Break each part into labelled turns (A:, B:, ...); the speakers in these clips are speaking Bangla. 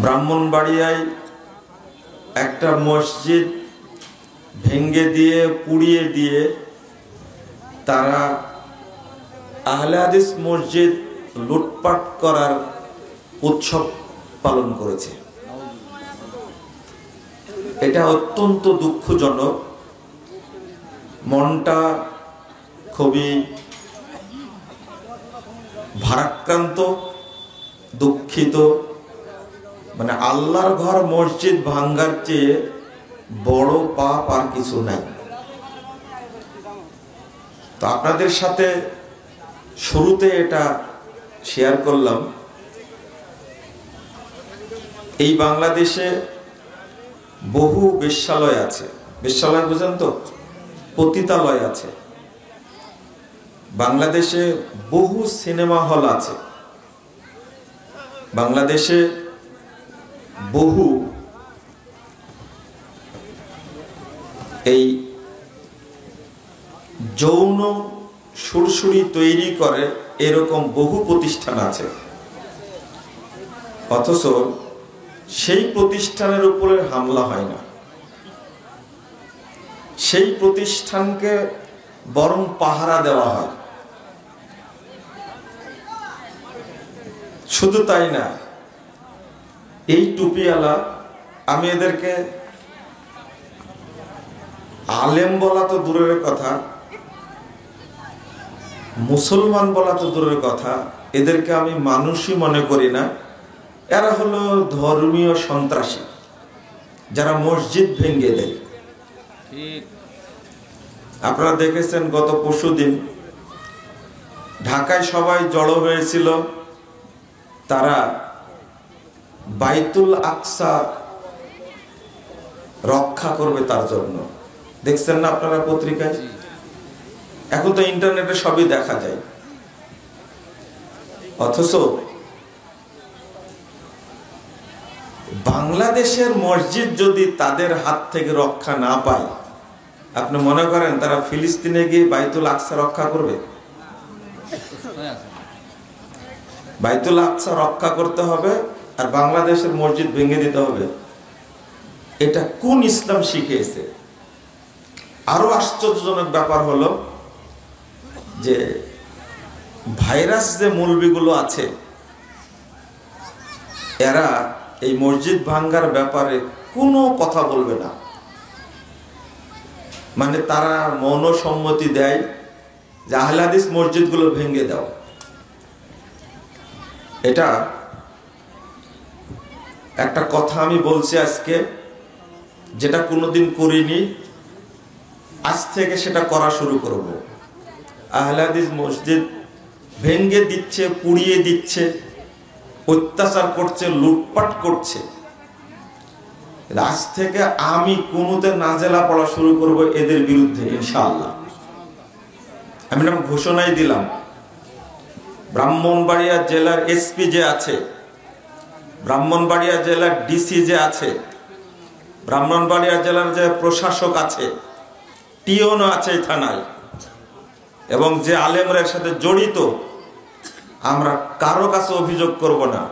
A: ব্রাহ্মণবাড়িয়ায় একটা মসজিদ ভেঙে দিয়ে পুড়িয়ে দিয়ে তারা আহলে হাদিস মসজিদ লুটপাট করার উৎসব পালন করেছে। এটা অত্যন্ত দুঃখজনক, মনটা খুবই ভারাক্রান্ত, দুঃখিত। মানে আল্লাহর ঘর মসজিদ ভাঙ্গার চেয়ে বড় পাপ আর কিছু নাই। তো আপনাদের সাথে শুরুতে এটা শেয়ার করলাম। এই বাংলাদেশে বহু বেশ্যালয় আছে। বেশ্যালয় বুঝেন তো? পতিতালয় আছে। বাংলাদেশে বহু সিনেমা হল আছে। বাংলাদেশে বহু এই যৌন সুরসুরি তৈরি করে এরকম বহু প্রতিষ্ঠান আছে, অথচ সেই প্রতিষ্ঠানের উপরে হামলা হয় না। সেই প্রতিষ্ঠানকে বরং পাহারা দেওয়া হয়। শুধু তাই না, এই টুপিওয়ালা, আমি এদেরকে আলেম বলা তো দূরের কথা, মুসলমান বলা তো দূরের কথা, এদেরকে আমি মানুষই মনে করি না। এরা হলো ধর্মীয় সন্ত্রাসী, যারা মসজিদ ভেঙে দেয়। আপনারা দেখেছেন গত পরশুদিন ঢাকায় সবাই জড়ো হয়েছিল, তারা বাইতুল আকসা রক্ষা করবে তার জন্য। দেখছেন না আপনারা পত্রিকায়? এখন তো ইন্টারনেটে সবই দেখা যায়। অথচ বাংলাদেশের মসজিদ যদি তাদের হাত থেকে রক্ষা না পায়, আপনি মনে করেন তারা ফিলিস্তিনে গিয়ে বাইতুল আকসা রক্ষা করবে? বাইতুল আকসা রক্ষা করতে হবে আর বাংলাদেশের মসজিদ ভেঙে দিতে হবে। এটা কোন ইসলাম শিখিয়েছে? আরো আশ্চর্যজনক ব্যাপার হলো যে ভাইরাস যে মৌলবীগুলো আছে, এরা এই মসজিদ ভাঙ্গার ব্যাপারে কোনো কথা বলবে না। মানে তারা মনসম্মতি দেয় যে আহলে হাদিস মসজিদগুলো ভেঙে দাও। এটা একটা কথা আমি বলছি আজকে, যেটা কোনোদিন করিনি, আজ থেকে সেটা করা শুরু করব। আহলে হাদিস মসজিদ ভেঙে দিচ্ছে, পুড়িয়ে দিচ্ছে, অত্যাচার করছে, লুটপাট করছে। আজ থেকে আমি কুনুতে নাজেলা পড়া শুরু করব এদের বিরুদ্ধে, ইনশাআল্লাহ। আমি না ঘোষণাই দিলাম, ব্রাহ্মণবাড়িয়া জেলার এসপি যে আছে, ব্রাহ্মণবাড়িয়া জেলার ডিসি যে আছে, ব্রাহ্মণবাড়িয়া জেলার যে প্রশাসক আছে, টিওনও আছে থানায়, এবং যে আলেমদের সাথে জড়িত, আমরা কারো কাছে অভিযোগ করব না।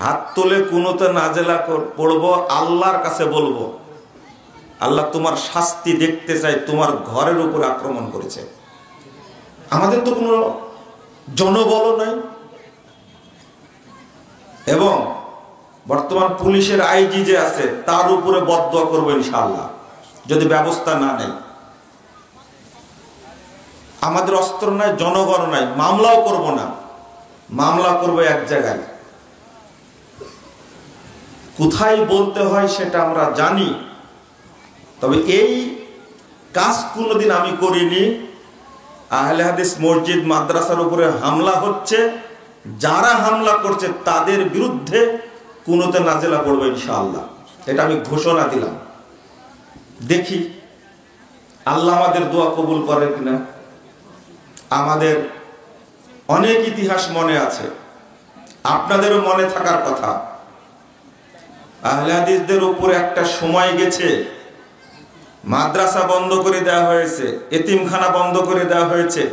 A: হাত তুলে কুনুতে নাজেলা পড়বো, আল্লাহর কাছে বলবো, আল্লাহ তোমার শাস্তি দেখতে চাই, তোমার ঘরের উপর আক্রমণ করেছে। আমাদের তো কোনো জনবল নাই, এবং বর্তমান পুলিশের আইজি যে আছে তার উপরে বদদোয়া করবো ইনশাআল্লাহ, যদি ব্যবস্থা না নেয়। আমাদের অস্ত্র নাই, জনগণ নাই, মামলাও করব না। মামলা করবো এক জায়গায়, কোথায় বলতে হয় সেটা আমরা জানি। তবে এই কাজ কোনোদিন আমি করিনি। আহলে হাদিস মসজিদ মাদ্রাসার উপরে হামলা হচ্ছে, যারা হামলা করছে তাদের বিরুদ্ধে কুনুতে নাজেলা পড়বো ইনশাআল্লাহ। এটা আমি ঘোষণা দিলাম। দেখি আল্লাহ আমাদের দোয়া কবুল করে কিনা। আমাদের অনেক ইতিহাস মনে আছে, আপনাদেরও মনে থাকার কথা। আহলে হাদিসদের উপরে একটা সময় গেছে, মাদ্রাসা বন্ধ করে দেওয়া হয়েছে, এতিমখানা বন্ধ করে দেওয়া হয়েছে,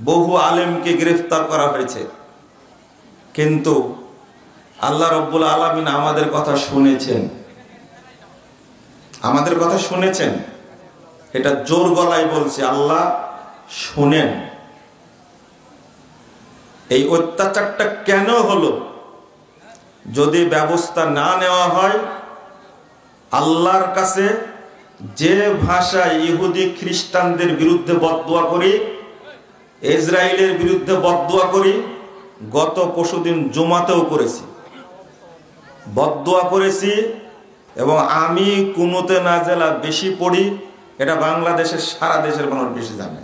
A: বহু আলেমকে গ্রেফতার করা হয়েছে। কিন্তু আল্লাহ রব্বুল আলামিন আমাদের কথা শুনেছেন, আমাদের কথা শুনেছেন, এটা জোর গলায় বলছে, আল্লাহ শুনেন। এই অত্যাচারটা কেন হলো? যদি ব্যবস্থা না নেওয়া হয়, আল্লাহর কাছে যে ভাষায় ইহুদি খ্রিস্টানদের বিরুদ্ধে বদদুয়া করি, ইসরায়েলের বিরুদ্ধে বদদুয়া করি, গত পরশুদিন জুমাতেও করেছি, বদদুয়া করেছি। এবং আমি কুনুতে নাজেলা বেশি পড়ি, এটা বাংলাদেশের সারা দেশের মানুষ বেশি জানে।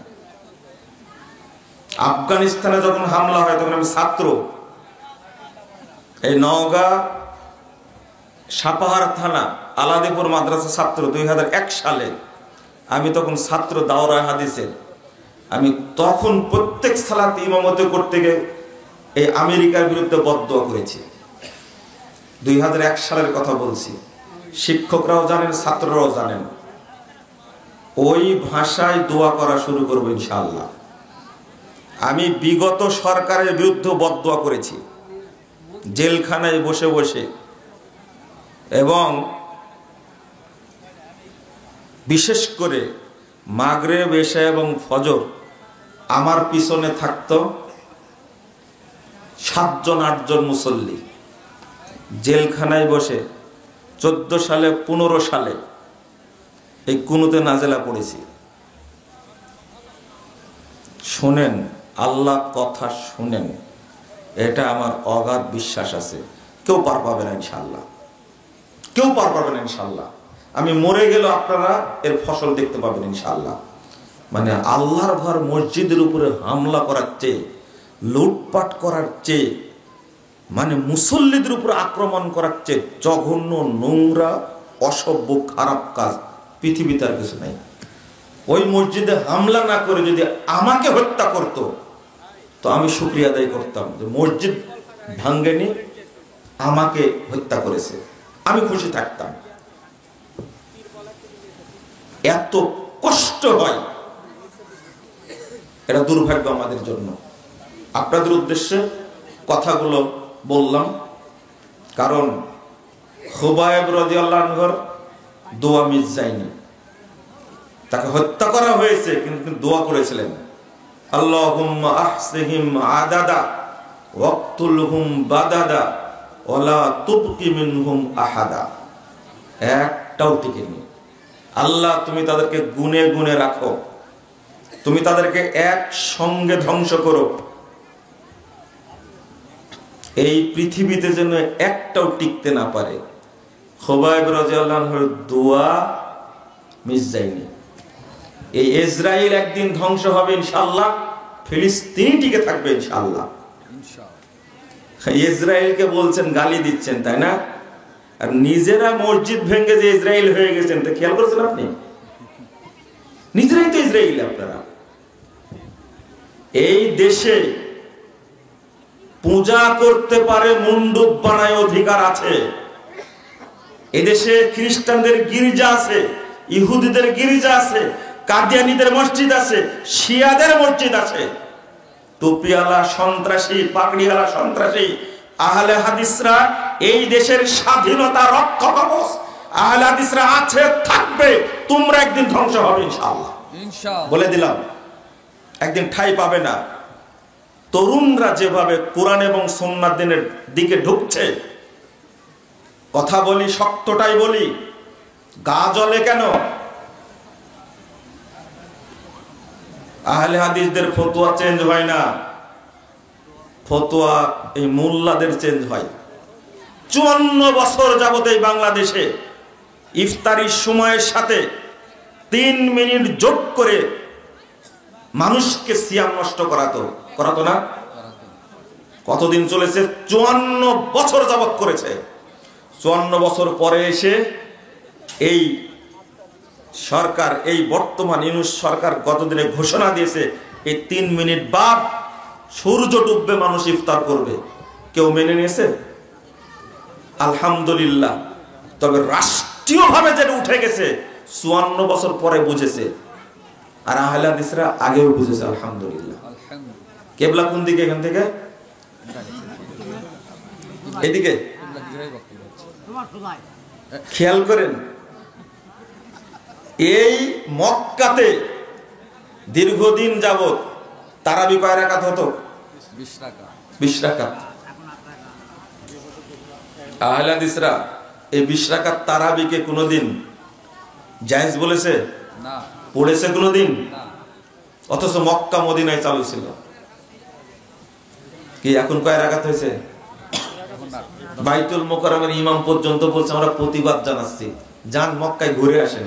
A: আফগানিস্তানে যখন হামলা হয় তখন আমি ছাত্র, এই নওগাঁ সাপাহার থানা আলাদিপুর মাদ্রাসা ছাত্র, 2001 সালে আমি তখন ছাত্র দাওরা হাদিসের। আমি তখন প্রত্যেক সালাতে ইমামতি করতে গিয়ে এই আমেরিকার বিরুদ্ধে বদদুয়া করেছি। 2001 সালের কথা বলছি, শিক্ষকরাও জানেন, ছাত্ররাও জানেন। ওই ভাষায় দোয়া করা শুরু করবো ইনশাআল্লাহ। আমি বিগত সরকারের বিরুদ্ধে বদদুয়া করেছি, জেলখানায় বসে বসে। এবং বিশেষ করে মাগরিব, এশা এবং ফজর আমার পিছনে থাকতো 7 জন 8 জন মুসল্লি, জেলখানায় বসে 14 সালে 15 সালে এই কুনুতে নাজেলা পড়েছি। শুনেন, আল্লাহ কথা শুনেন, এটা আমার অগাধ বিশ্বাস আছে। কেউ পার পাবে না ইনশাআল্লাহ, কেউ পার পাবে না ইনশাআল্লাহ। আমি মরে গেল আপনারা এর ফসল দেখতে পাবেন ইনশাআল্লাহ। মানে আল্লাহর ঘর মসজিদের উপরে হামলা করার চেয়ে, লুটপাট করার চেয়ে, মানে মুসল্লিদের উপরে আক্রমণ করার চেয়ে জঘন্য, নোংরা, অসভ্য, খারাপ কাজ পৃথিবীতে আর কিছু নাই। ওই মসজিদে হামলা না করে যদি আমাকে হত্যা করত, তো আমি শুকরিয়া আদায় করতাম যে মসজিদ ভাঙ্গেনি, আমাকে হত্যা করেছে, আমি খুশি থাকতাম। এত কষ্ট হয়, এটা দুর্ভাগ্য আমাদের জন্য। আপনাদের উদ্দেশ্যে কথাগুলো বললাম, কারণ খুবাইব রাদিয়াল্লাহু আনহুর দোয়া মিস যায়নি। তাকে হত্যা করা হয়েছে, কিন্তু দোয়া করেছিলেন, আল্লাহুম্মা আহসিহিম আদাদা ওয়াকতুলহুম বাদাদা ওয়ালা তুবকি মিনহুম আহাদা। একটাও টিকেনি। আল্লাহ তুমি তাদেরকে গুনে গুনে রাখো, তুমি তাদেরকে একসঙ্গে ধ্বংস করো, এই পৃথিবীতে যেন একটাও টিকতে না পারে। খুবাইব রাদিয়াল্লাহু আনহুর দোয়া মিস যায়নি। এই ইসরায়েল একদিন ধ্বংস হবে ইনশাআল্লাহ, ফিলিস্তিন টিকে থাকবে ইনশাআল্লাহ। ইসরায়েলকে বলছেন, গালি দিচ্ছেন, তাই না? আর নিজেরা মসজিদ ভেঙে যে ইসরায়েল হয়ে গেছেন, তা খেয়াল করেছেন আপনি? নিজেরাই তো ইসরায়েল। আপনারা এই দেশে পূজা করতে পারে, মণ্ডপ বানায় অধিকার আছে। এদেশে খ্রিস্টানদের গির্জা আছে, ইহুদিদের গির্জা আছে, কাদিয়ানীদের মসজিদ আছে, শিয়াদের মসজিদ আছে। টুপিওয়ালা সন্ত্রাসী, পাগড়িওয়ালা সন্ত্রাসী আহলে হাদিসরা এই দেশের স্বাধীনতা রক্ষা কবচ। আহলে হাদিসরা আছে, থাকবে, তোমরা একদিন ধ্বংস হবে ইনশাআল্লাহ। বলে দিলাম, একদিন ঠাঁই পাবে না। তরুণরা যেভাবে কোরআন এবং সুন্নাত দ্বীনের দিকে ঢুকছে, কথা বলি, শক্তটাই বলি, গা জ্বলে কেন? আহলে হাদিসদের ফতোয়া চেঞ্জ হয় না, ফতোয়া এই মোল্লাদের চেঞ্জ হয়। 54 বছর যাবত এই বাংলাদেশে ইফতারির সময়ের সাথে 3 মিনিট যোগ করে মানুষকে সিয়াম নষ্ট করাতো না? কতদিন চলেছে? 54 বছর যাবত করেছে। 54 বছর পরে এসে এই সরকার, এই বর্তমান ইউনূস সরকার গতদিনে ঘোষণা দিয়েছে, এই 3 মিনিট বাদ সূর্য ডুববে মানুষ ইফতার করবে। কেউ মেনে নিয়েছে? আলহামদুলিল্লাহ। তবে রাষ্ট্রীয়ভাবে যেটা উঠে গেছে 54 বছর পরে বুঝেছে, আর আহলে হাদিসরা আগেও বুঝেছে আলহামদুলিল্লাহ। কিবলা কোন দিকে? এখান থেকে এদিকে খেয়াল করেন, এই মক্কাতে দীর্ঘদিন যাবত তারাবি কয় রাকাত হতো? 20 রাকাত। আহলে হাদিসরা এই 20 রাকাত তারাবিকে কোনোদিন জায়েজ বলেছে? না। পড়েছে কোনোদিন? না। অথচ মক্কা মদিনায় চালু ছিল। কি এখন কয় রাকাত হয়েছে? বাইতুল মুকাররমের ইমাম পর্যন্ত বলছে আমরা প্রতিবাদ জানাচ্ছি, যান মক্কায় ঘুরে আসেন।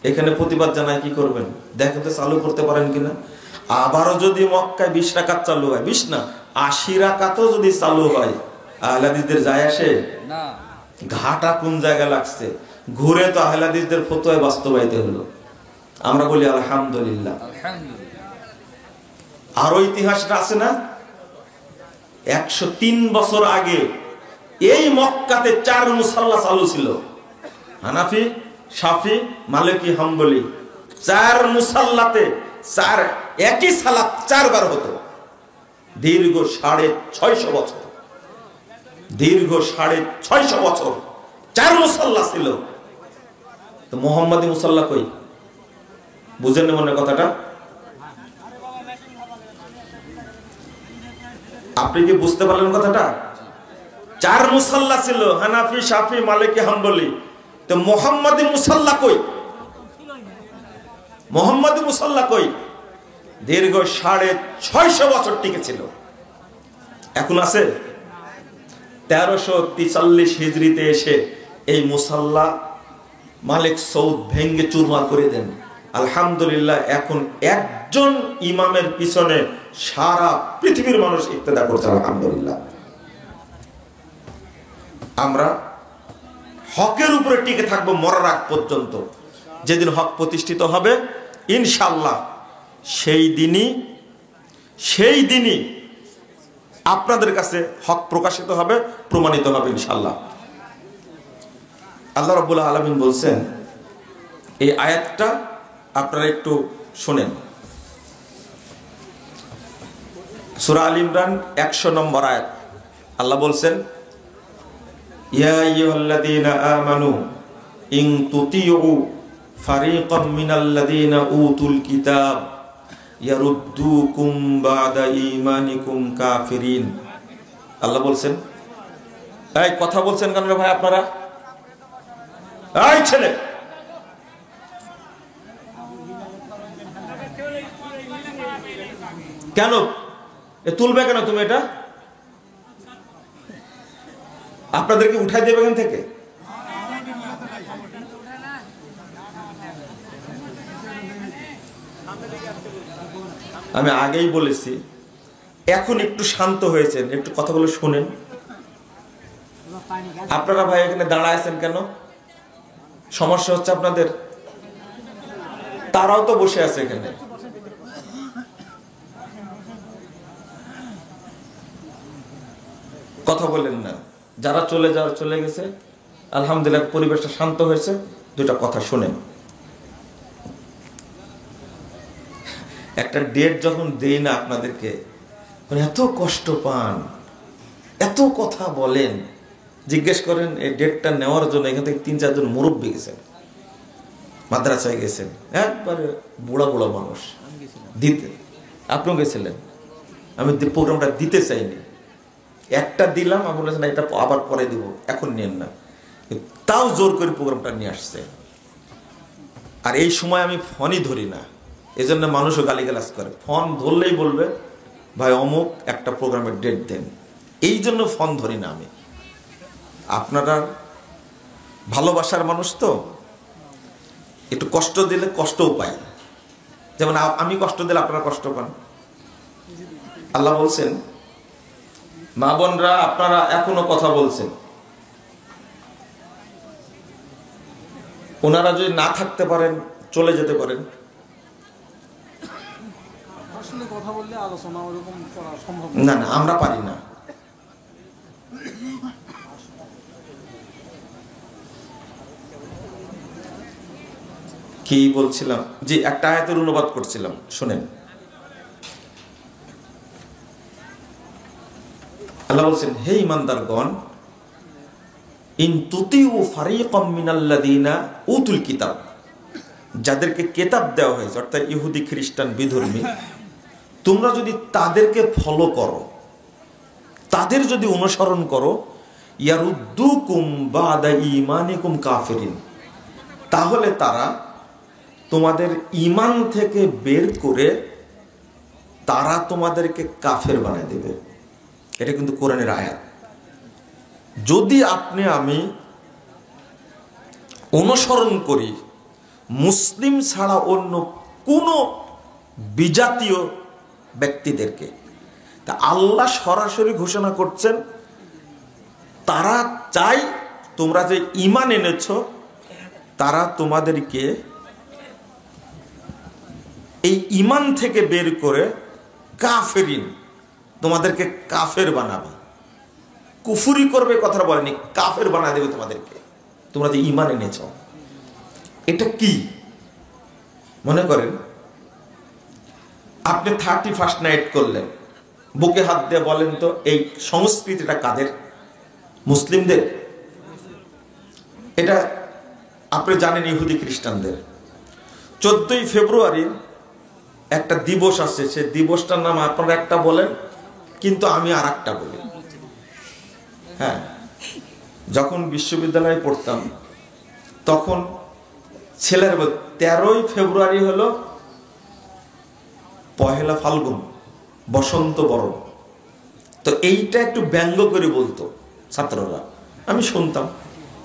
A: এখানে প্রতিবাদ জানায় কি করবেন? দেখেন তো চালু করতে পারেন কিনা। আবারও যদি মক্কায় 20 রাকাত চালু হয়, 20 না 80 রাকাতও যদি চালু হয়, আহলে হাদিসদের যায় আসে না। ঘাটা কোন জায়গা লাগছে, ঘুরে তো আহলে হাদিসদের ফতোয়া বাস্তবায়িত হলো। আমরা বলি আলহামদুলিল্লাহ। আরো ইতিহাসটা আছে না, 103 বছর আগে এই মক্কাতে 4 মুসাল্লা চালু ছিল, হানাফি, শাফি, মালিকি, হাম্বলি। 4 মুসাল্লাতে 4 একই সালাত 4 বার হতো। দীর্ঘ 650 বছর, দীর্ঘ 650 বছর 4 মুসাল্লা ছিল। তো মোহাম্মদী মুসাল্লা কই? বুঝেন মনে কথাটা? আপনি কি বুঝতে পারলেন কথাটা? 4 মুসাল্লা ছিল, হানাফি, শাফি, মালিকি, হাম্বলি। তো মোহাম্মদী মুসাল্লা কই? মোহাম্মদী মুসাল্লা কই? দীর্ঘ 650 বছর টিকেছিল। এখন আছে? 1343 হিজরিতে এসে এই মুসাল্লা মালিক সৌদ ভেঙ্গে চুরমার করে দেন। আলহামদুলিল্লাহ, এখন একজন ইমামের পিছনে সারা পৃথিবীর মানুষ ইক্তেদা করছে। আলহামদুলিল্লাহ, আমরা হকের উপরে টিকে থাকবো মরার আগ পর্যন্ত। যেদিন হক প্রতিষ্ঠিত হবে ইনশাআল্লাহ, সেই দিনই আপনাদের কাছে হক প্রকাশিত হবে, প্রমাণিত হবে ইনশাআল্লাহ। আল্লাহ রাব্বুল আলামিন বলছেন, এই আয়াতটা আপনারা একটু শুনেন। সূরা আল ইমরান 100 নম্বর আয়াত। আল্লাহ বলছেন, ইয়া আইয়ুহাল্লাযীনা আমানু ইন তুতিউ ফারীকাম মিনাল্লাযীনা উতুল কিতাব ইয়ারুদ্দুকুম বা'দা ঈমানিকুম কাফিরিন। আল্লাহ বলছেন, এই কথা বলছেন কেন রে ভাই আপনারা? এই ছেলে, কেন তুলবে কেন তুমি? এটা আপনাদেরকে উঠাই দেবে এখান থেকে? আমি আগেই বলেছি, এখন একটু শান্ত হয়েছেন, একটু কথাগুলো শুনেন। আপনারা ভাই এখানে দাঁড়ায় আছেন কেন? সমস্যা হচ্ছে আপনাদের? তারাও তো বসে আছে এখানে। কথা বলেন না। যারা চলে গেছে, আলহামদুলিল্লাহ পরিবেশটা শান্ত হয়েছে। দুটা কথা শুনেন। একটা ডেট যখন দেই না আপনাদেরকে, এত কষ্ট পান, এত কথা বলেন। জিজ্ঞেস করেন এই ডেটটা নেওয়ার জন্য এখান থেকে 3-4 জন মুরব্বী গেছেন, মাদ্রাসায় গেছেন, একবারে বুড়া বুড়া মানুষ দিতে। আপনিও গেছিলেন। আমি প্রোগ্রামটা দিতে চাইনি, একটা দিলাম, আমি বলেছেন এটা আবার পরে দিব, এখন নেন না। তাও জোর করে প্রোগ্রামটা নিয়ে আসছে। আর এই সময় আমি ফোনই ধরি না, এই জন্য মানুষও গালিগালাজ করে। ফোন ধরলেই বলবে ভাই অমুক একটা প্রোগ্রামের ডেট দেন, এই জন্য ফোন ধরি না আমি। আপনারা ভালোবাসার মানুষ তো, একটু কষ্ট দিলে কষ্টও পাই। যেমন আমি কষ্ট দিলে আপনারা কষ্ট পান। আল্লাহ বলছেন, মা বোনরা আপনারা এখনো কথা বলছেন, ওনারা যদি না থাকতে পারেন চলে যেতে পারেন। না না, আমরা পারি না। কি বলছিলাম? জি, একটা আয়াতের অনুবাদ করছিলাম, শুনেন। আল্লাহ বলছেন, হে ঈমানদারগণ, ইন তুতিউ ফারিকাম মিনাল্লাযিনা উতুল কিতাব, যাদেরকে কিতাব দেওয়া হয়েছে অর্থাৎ ইহুদি খ্রিস্টান বিধর্মী, তোমরা যদি তাদেরকে ফলো করো, তাদের যদি অনুসরণ করো, ইয়ারুদ্দুকুম বাদা ঈমানিকুম কাফিরিন, তাহলে তারা তোমাদের ঈমান থেকে বের করে তারা তোমাদেরকে কাফের বানিয়ে দেবে। এটা কিন্তু কোরআনের আয়াত। যদি আপনি আমি অনুসরণ করি মুসলিম ছাড়া অন্য কোন বিজাতীয় ব্যক্তিদেরকে, তা আল্লাহ সরাসরি ঘোষণা করছেন তারা চাই তোমরা যে ঈমান এনেছ তারা তোমাদেরকে এই ঈমান থেকে বের করে কাফেরিন, তোমাদেরকে কাফের বানাবে। কুফরি করবে কথা বলেনি, কাফের বানা দেবে তোমাদেরকে, তোমরা যে ঈমান এনেছ। এটা কি মনে করেন আপনি 31st নাইট করলেন, বুকে হাত দিয়ে বলেন তো এই সংস্কৃতিটা কাদের? মুসলিমদের। এটা আপনি জানেন ইহুদি খ্রিস্টানদের। 14ই ফেব্রুয়ারি একটা দিবস আছে, সে দিবসটার নাম আপনারা একটা বলেন কিন্তু আমি আর একটা বলি। হ্যাঁ, যখন বিশ্ববিদ্যালয়ে পড়তাম তখন ছেলের 13ই ফেব্রুয়ারি হলো পহেলা ফাল্গুন, বসন্ত বরণ। তো এইটা একটু ব্যঙ্গ করে বলতো ছাত্ররা, আমি শুনতাম।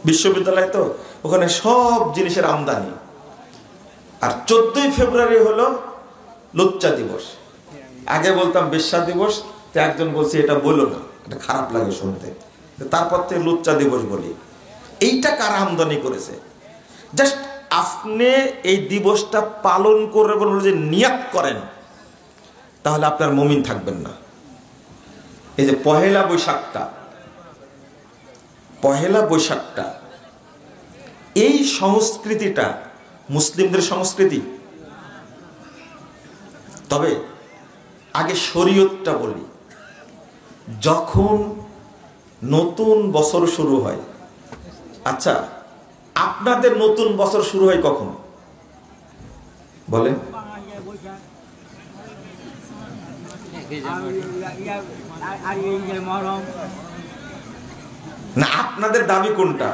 A: বিশ্ববিদ্যালয়ে তো ওখানে সব জিনিসের আমদানি। আর 14ই ফেব্রুয়ারি হলো লুচ্চা দিবস। আগে বলতাম বেশ্যা দিবস, তো একজন বলছে এটা বলো না, এটা খারাপ লাগে শুনতে, তারপর থেকে লুচ্চা দিবস বলি। এইটা কারা আমদানি করেছে? জাস্ট আপনি এই দিবসটা পালন করে বলে যে নিয়াত করেন, তাহলে আপনার মুমিন থাকবেন না। এই যে পহেলা বৈশাখটা এই সংস্কৃতিটা মুসলিমদের সংস্কৃতি। তবে আগে শরীয়তটা বলি। যখন নতুন বছর শুরু হয়, আচ্ছা আপনাদের নতুন বছর শুরু হয় কখন বলেন? না, আপনাদের দাবি কোনটা?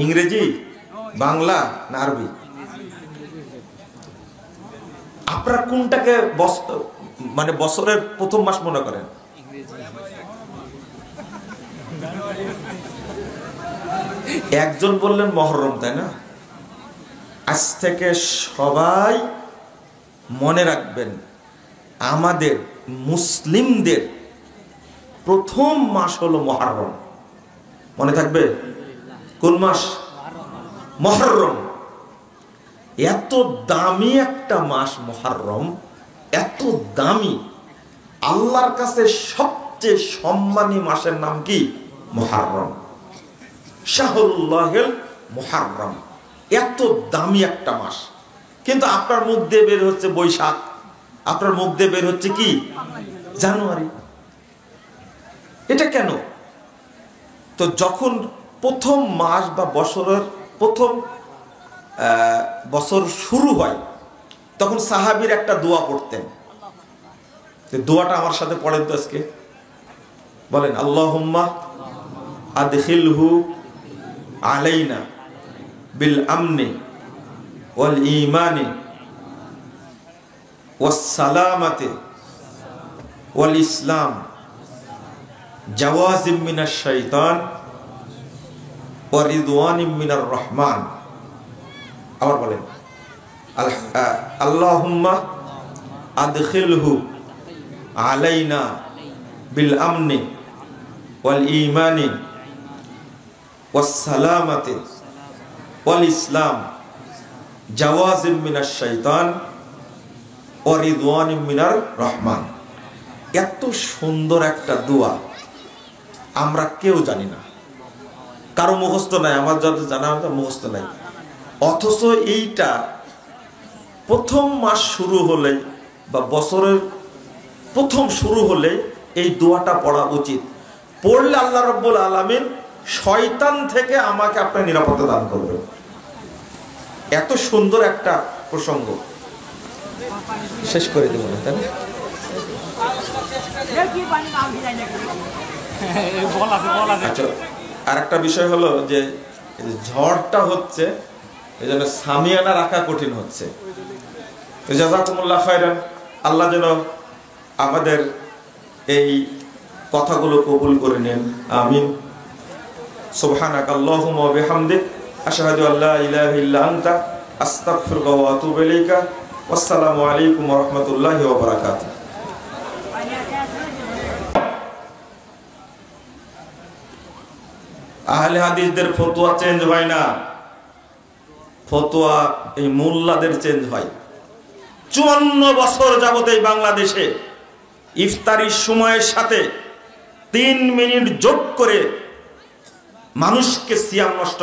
A: ইংরেজি, বাংলা না আরবি? আপনারা কোনটাকে মানে বছরের প্রথম মাস মনে করেন? একজন বললেন মহররম, তাই না? আজ থেকে সবাই মনে রাখবেন, আমাদের মুসলিমদের প্রথম মাস হলো মুহররম। মনে থাকবে? কোন মাস? মুহররম। এত দামি একটা মাস মুহররম, এত দামি। আল্লাহর কাছে সবচেয়ে সম্মানী মাসের নাম কি? মুহররম, শাহরুল্লাহিল মুহররম। এত দামি একটা মাস, কিন্তু আপনার মুখ দিয়ে বের হচ্ছে বৈশাখ, আপনার মুখ দিয়ে বের হচ্ছে কি? জানুয়ারি। এটা কেন? তো যখন প্রথম মাস বা বছরের প্রথম বছর শুরু হয়, তখন সাহাবীর একটা দোয়া পড়তেন। দোয়াটা আমার সাথে পড়েন তো আজকে, বলেন আল্লাহুম্মা আদখিলহু আলাইনা বিল আমনি ওয়াল ঈমানি ওয়াস সালামাতি ওয়াল ইসলাম জাওয়াজিম মিনাশ শাইতান ওয়া রিদওয়ানিম মিনার রহমান। আবার বলেন আল্লাহুম্মা আদখিলহু আলাইনা বিল আমনি ওয়াল ঈমানি ওয়াস সালামাতি ওয়াল ইসলাম জাওয়াজিম মিনাশ শাইতান ওয়া রিদওয়ানিম মিনার রহমান। এত সুন্দর একটা দোয়া আমরা কেউ জানি না, কারো মুখস্থ নাই, আমার যত জানা মুখস্থ নাই। অথচ এইটা প্রথম মাস শুরু হলে বা বছরের প্রথম শুরু হলে এই দোয়াটা পড়া উচিত। পড়লে আল্লাহ রাব্বুল আলামিন শয়তান থেকে আমাকে আপনার নিরাপত্তা দান করবেন। এত সুন্দর একটা প্রসঙ্গ, শেষ করে দেব না, তাই না? আচ্ছা, আর একটা বিষয় হলো যে ঝড়টা হচ্ছে, এই জন্য সামিয়ানা রাখা কঠিন হচ্ছে। জাযাকুমুল্লাহ খায়রান। আল্লাহ যেন আমাদের এই কথাগুলো কবুল করে নেন, আমিন। সুবহানাকাল্লাহুম্মা ওয়া বিহামদিক আশহাদু আল্লা ইলাহা ইল্লা আনতা আস্তাগফিরুকা ওয়া আতুবু ইলাইকা। আসসালামু আলাইকুম ওয়া রাহমাতুল্লাহি ওয়া বারাকাতুহু। আহলে হাদিসদের ফতোয়া চেঞ্জ হয় না, ফতোয়া এই মোল্লাদের চেঞ্জ হয়। 54 বছর যাবত এই বাংলাদেশে ইফতারির সময়ের সাথে 3 মিনিট যোগ করে মানুষকে সিয়াম নষ্ট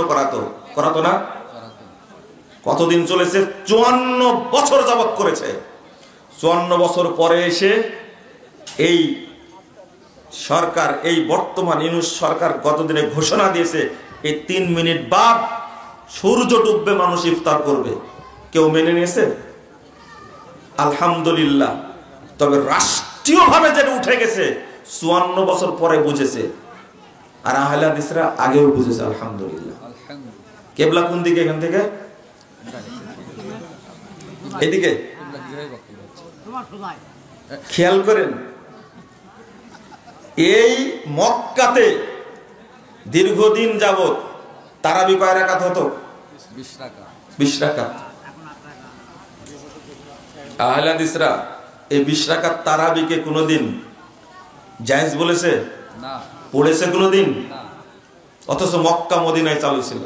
A: করাতো না? কতদিন চলেছে? 54 বছর যাবত করেছে। 54 বছর পরে এসে এই সরকার, এই বর্তমান ইউনূস সরকার গতদিনে ঘোষণা দিয়েছে এই 3 মিনিট বাদ সূর্য ডুববে মানুষ ইফতার করবে। কেউ মেনে নিয়েছে? আলহামদুলিল্লাহ। তবে রাষ্ট্রীয়ভাবে যেটা উঠে গেছে 54 বছর পরে বুঝেছে, আর আহলে হাদিসরা আগেও বুঝেছে, আলহামদুলিল্লাহ। কিবলা কোন দিকে? এখান থেকে এদিকে খেয়াল করেন। এই মক্কাতে দীর্ঘদিন যাবত তারাবি কয় রাকাত হতো? 20 রাকাত। আহলে হাদিসরা এই 20 রাকাত তারাবিকে কোনোদিন জায়েজ বলেছে? না। পড়েছে কোনোদিন? না। অথচ মক্কা মদিনায় চালু ছিল।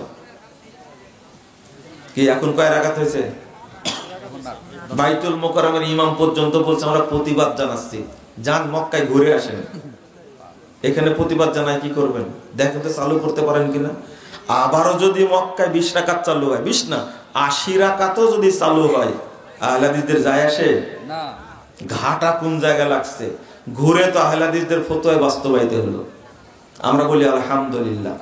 A: কি এখন কয় রাকাত হয়েছে? বাইতুল মুকাররমের ইমাম পর্যন্ত বলছে আমরা প্রতিবাদ জানাচ্ছি। যান মক্কায় ঘুরে আসেন, এখানে প্রতিবাদ জানায় কি করবেন দেখেন তো চালু করতে পারেন কিনা। আবারও যদি মক্কায় 20 রাকাত চালু হয়, 20 না 80 রাকাতও যদি চালু হয়, আহলে হাদিসদের যায় আসে না। ঘাটা কোন জায়গায় লাগছে? ঘুরে তো আহলে হাদিসদের ফতোয়া বাস্তবায়িত হলো। আমরা বলি আলহামদুলিল্লাহ।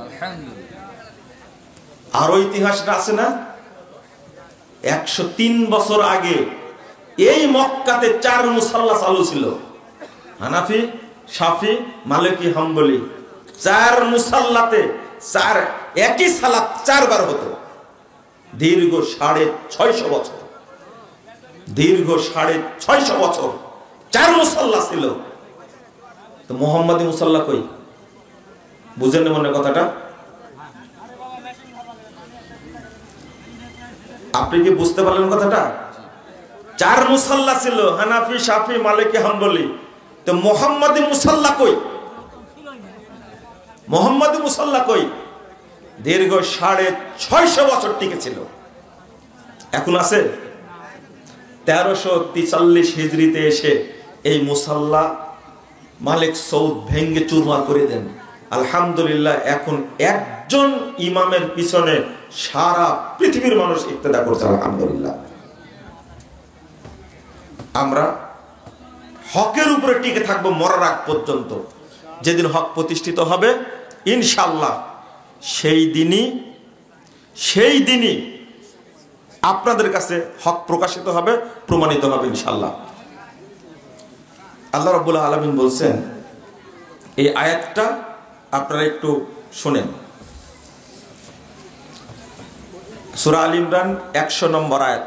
A: আরো ইতিহাসটা আছে না? 103 বছর আগে এই মক্কাতে 4 মুসাল্লা চালু ছিল। হানাফি, শাফি, মালিকি, হাম্বলি। 4 মুসাল্লাতে একই সালাত 4 বার হতো। দীর্ঘ 650 বছর, দীর্ঘ 650 বছর 4 মুসাল্লা ছিল। তো মুহাম্মাদি মুসাল্লা কই? বুঝেন না মনে কথাটা? আপনি কি বুঝতে পারলেন কথাটা? 4 মুসাল্লা ছিল, হানাফি, শাফি, মালিকি, হাম্বলি। তো মুহাম্মাদি মুসাল্লা কই? মুহাম্মাদি মুসাল্লা কই? দীর্ঘ 650 বছর টিকেছিল। এখন আছে? 1343 হিজরিতে এসে এই মুসাল্লা মালিক সৌদ ভেঙ্গে চুরমার করে দেন। আলহামদুলিল্লাহ, এখন একজন ইমামের পিছনে সারা পৃথিবীর মানুষ ইক্তেদা করছে, আলহামদুলিল্লাহ। আমরা হকের উপরে টিকে থাকবো মরার আগ পর্যন্ত। যেদিন হক প্রতিষ্ঠিত হবে ইনশাআল্লাহ, সেই দিনই আপনাদের কাছে হক প্রকাশিত হবে, প্রমাণিত হবে ইনশাআল্লাহ। আল্লাহ রাব্বুল আলামিন বলছেন, এই আয়াতটা আপনারা একটু শুনেন। সূরা আল ইমরান 100 নম্বর আয়াত।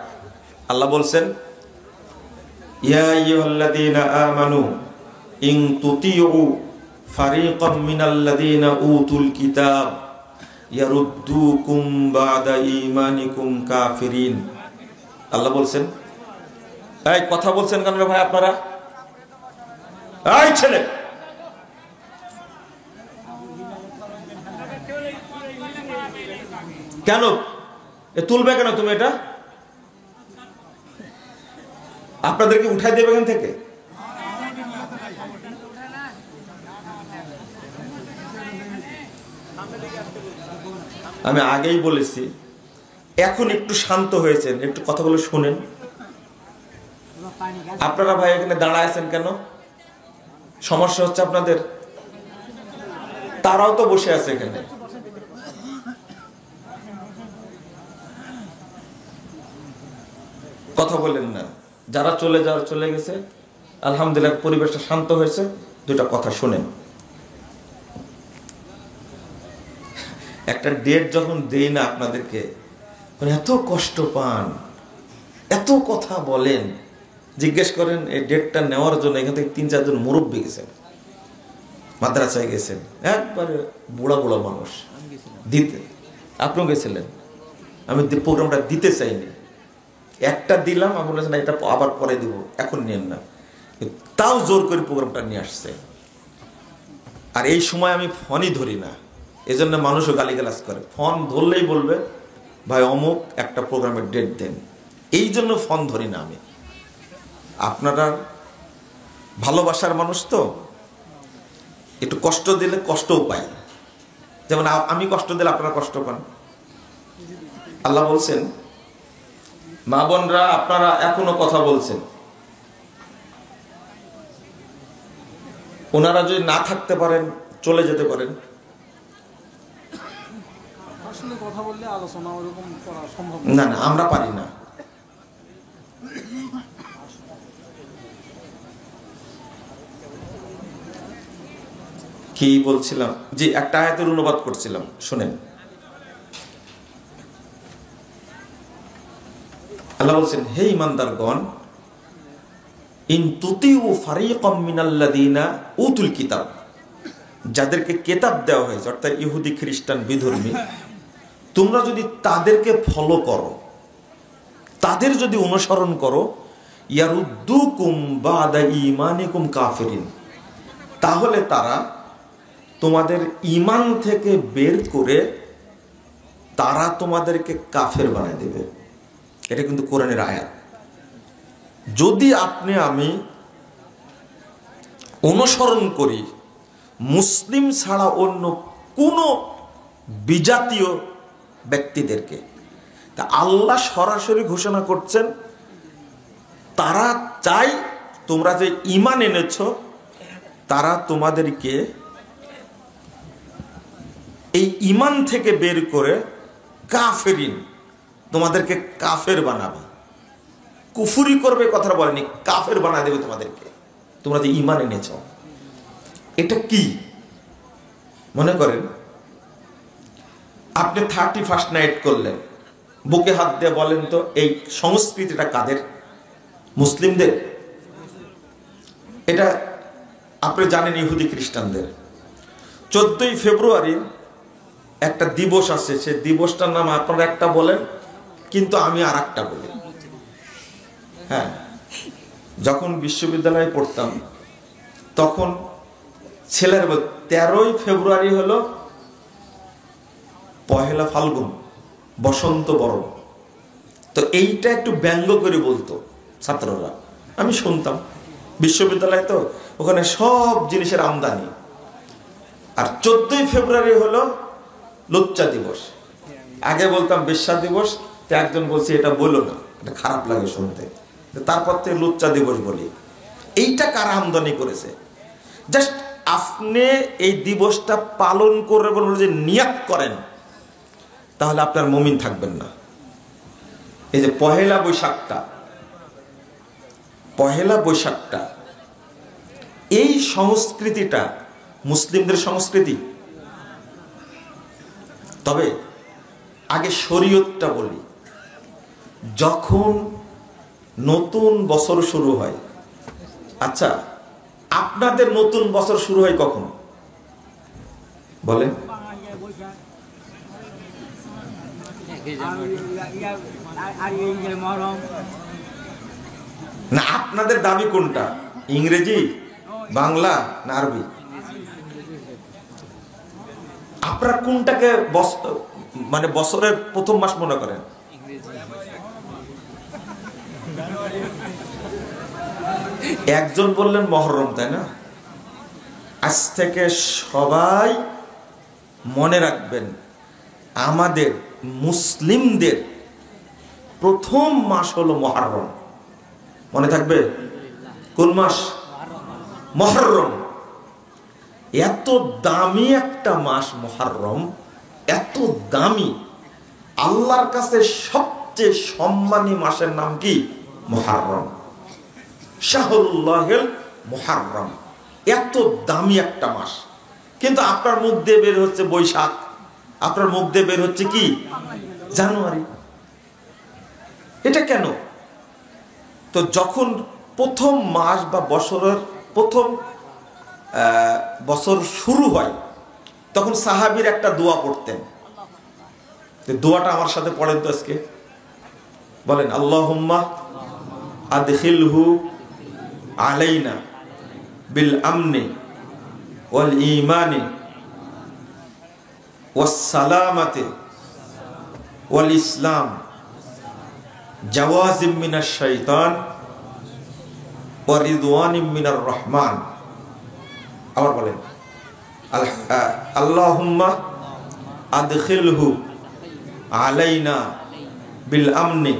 A: আল্লাহ বলছেন, ইয়া আইয়ুহাল্লাযীনা আমানু ইন তুতিউ ফারিকাম মিনাল্লাযীনা উতুল কিতাব ইয়ারুদ্দুকুম বা'দা ঈমানিকুম কাফিরিন। আল্লাহ বলছেন, এই কথা বলছেন কেন রে ভাই আপনারা? এই ছেলে, কেন তুলবে কেন তুমি? এটা আপনাদেরকে উঠাই দেবে এখান থেকে? আমি আগেই বলেছি, এখন একটু শান্ত হয়েছেন, একটু কথাগুলো শুনেন। আপনারা ভাই এখানে দাঁড়ায় আছেন কেন? সমস্যা হচ্ছে আপনাদের? তারাও তো বসে আছে এখানে। কথা বলেন না। যারা চলে যাওয়ার চলে গেছে, আলহামদুলিল্লাহ পরিবেশটা শান্ত হয়েছে, দুটা কথা শুনেন। একটা ডেট যখন দেই না আপনাদেরকে, এত কষ্ট পান, এত কথা বলেন। জিজ্ঞেস করেন এই ডেটটা নেওয়ার জন্য এখান থেকে 3-4 জন মুরব্বী গেছেন, মাদ্রাসায় গেছেন, একবারে বুড়া বুড়া মানুষ দিতে। আপনিও গেছিলেন। আমি প্রোগ্রামটা দিতে চাইনি, একটা দিলাম, আমি বলেছেন এটা আবার পরে দিব, এখন নিয়েন না, তাও জোর করে প্রোগ্রামটা নিয়ে আসছে। আর এই সময় আমি ফোনই ধরি না, এই জন্য মানুষও গালিগালাজ করে। ফোন ধরলেই বলবে ভাই অমুক একটা প্রোগ্রামের ডেট দেন, এই জন্য ফোন ধরি না আমি। আপনারা ভালোবাসার মানুষ তো, একটু কষ্ট দিলে কষ্টও পাই। যেমন আমি কষ্ট দিলে আপনারা কষ্ট পান। আল্লাহ বলছেন, মা বোনরা আপনারা এখনো কথা বলছেন, ওনারা যদি না থাকতে পারেন চলে যেতে পারেন।
B: কথা বললে আলোচনা ওরকম করা সম্ভব
A: না, না আমরা পারি না। কি বলছিলাম? জি, একটা আয়াতের অনুবাদ করছিলাম, শুনেন। আল্লাহ বলছেন, হে ঈমানদারগণ, ইন তুতিউ ফারিকাম মিনাল্লাযিনা উতুল কিতাব, যাদেরকে কিতাব দেওয়া হয়েছে, অর্থাৎ ইহুদি খ্রিস্টান বিধর্মী, তোমরা যদি তাদেরকে ফলো করো, তাদের যদি অনুসরণ করো, ইয়ারুদ্দুকুম বাদা ঈমানিকুম কাফিরিন, তাহলে তারা তোমাদের ঈমান থেকে বের করে তারা তোমাদেরকে কাফের বানিয়ে দেবে। এটা কিন্তু কোরআনের আয়াত। যদি আপনি আমি অনুসরণ করি মুসলিম ছাড়া অন্য কোনো বিজাতীয় ব্যক্তিদেরকে, তা আল্লাহ সরাসরি ঘোষণা করছেন তারা চাই তোমরা যে ঈমান এনেছ তারা তোমাদেরকে এই ঈমান থেকে বের করে কাফেরিন, তোমাদেরকে কাফের বানাবে। কুফরি করবে কথা বলেনি, কাফের বানায় দেবে তোমাদেরকে, তোমরা যে ঈমান এনেছ। এটা কি মনে করেন, আপনি 31st নাইট করলেন, বুকে হাত দিয়ে বলেন তো এই সংস্কৃতিটা কাদের? মুসলিমদের। এটা আপনি জানেন ইহুদি খ্রিস্টানদের। 14ই ফেব্রুয়ারি একটা দিবস আছে, সে দিবসটার নাম আপনারা একটা বলেন, কিন্তু আমি আর একটা বলি। হ্যাঁ, যখন বিশ্ববিদ্যালয়ে পড়তাম তখন ছেলের 13ই ফেব্রুয়ারি হলো পহেলা ফাল্গুন, বসন্ত বরণ। তো এইটা একটু ব্যঙ্গ করে বলতো ছাত্ররা, আমি শুনতাম। বিশ্ববিদ্যালয়ে তো ওখানে সব জিনিসের আমদানি। আর 14ই ফেব্রুয়ারি হলো লুচ্চা দিবস। আগে বলতাম বেশ্যা দিবস, তো একজন বলছে এটা বলো না, এটা খারাপ লাগে শুনতে, তারপর থেকে লুচ্চা দিবস বলি। এইটা কারা আমদানি করেছে? জাস্ট আপনি এই দিবসটা পালন করে বলে যে নিয়াত করেন, তাহলে আপনার মুমিন থাকবেন না। এই যে পহেলা বৈশাখটা এই সংস্কৃতিটা মুসলিমদের সংস্কৃতি। তবে আগে শরীয়তটা বলি। যখন নতুন বছর শুরু হয়, আচ্ছা আপনাদের নতুন বছর শুরু হয় কখন বলেন? না, আপনাদের দাবি কোনটা, ইংরেজি, বাংলা না আরবি? আপনারা কোনটাকে মানে বছরের প্রথম মাস মনে করেন? একজন বললেন মহরম, তাই না? আজ থেকে সবাই মনে রাখবেন, আমাদের মুসলিমদের প্রথম মাস হলো মুহররম। মনে থাকবে? কোন মাস? মুহররম। এত দামি একটা মাস মুহররম, এত দামি। আল্লাহর কাছে সবচেয়ে সম্মানী মাসের নাম কি? মুহাররম, শাহরুল্লাহিল মুহাররম, এত দামি একটা মাস। কিন্তু আপনার মুখ দিয়ে বের হচ্ছে বৈশাখ, আপনার মুখ দিয়ে বের হচ্ছে কি জানুয়ারি। এটা কেন? তো যখন প্রথম মাস বা বছরের প্রথম বছর শুরু হয়, তখন সাহাবীর একটা দোয়া পড়তেন। দোয়াটা আমার সাথে পড়েন তো আজকে, বলেন আল্লাহুম্মা আদখিলহু আলাইনা বিল আমনি ওয়াল ঈমানি ওয়াস সালামাতি ওয়াল ইসলাম জাওয়াজিম মিনাশ শাইতান ওয়া রিদওয়ানিম মিনার রহমান। আবার বলেন আল্লাহুম্মা আদখিলহু আলাইনা বিল আমনি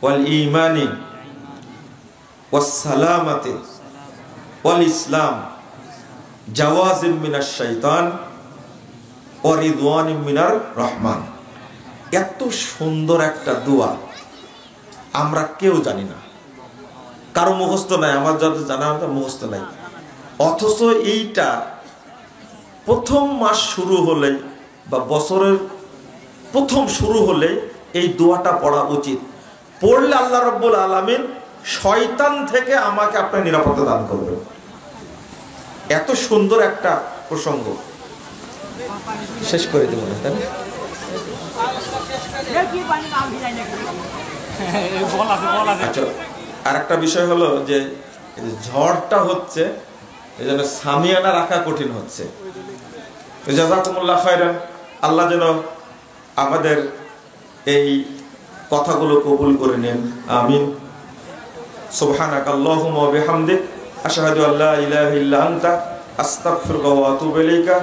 A: ওয়াল ঈমানি ওয়াস সালামাতি ওয়াল ইসলাম জাওয়াজিম মিনাশ শাইতান ওয়া রিদওয়ানিম মিনার রহমান। এত সুন্দর একটা দোয়া আমরা কেউ জানি না, কারো মুখস্থ নাই, আমার যাদের জানা মুখস্থ নাই। অথচ এইটা প্রথম মাস শুরু হলে বা বছরের প্রথম শুরু হলে এই দোয়াটা পড়া উচিত। পড়লে আল্লাহ রাব্বুল আলামিন শয়তান থেকে আমাকে আপনার নিরাপত্তা দান করবেন। এত সুন্দর একটা প্রসঙ্গ, শেষ করে দেব না তাই? আচ্ছা, আর একটা বিষয় হলো যে ঝড়টা হচ্ছে, এই জন্য সামিয়ানা রাখা কঠিন হচ্ছে। জাযাকুমুল্লাহ খায়রান। আল্লাহ যেন আমাদের এই কথাগুলো কবুল করে নেন, আমিন। সুবহানাকা আল্লাহুম্মা ওয়া বিহামদিক আশহাদু আল্লা ইলাহা ইল্লা আনতা আস্তাগফিরুকা ওয়া আতুবু ইলাইকা।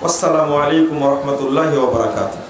A: আসসালামু আলাইকুম ওয়া রাহমাতুল্লাহি ওয়া বারাকাতুহু।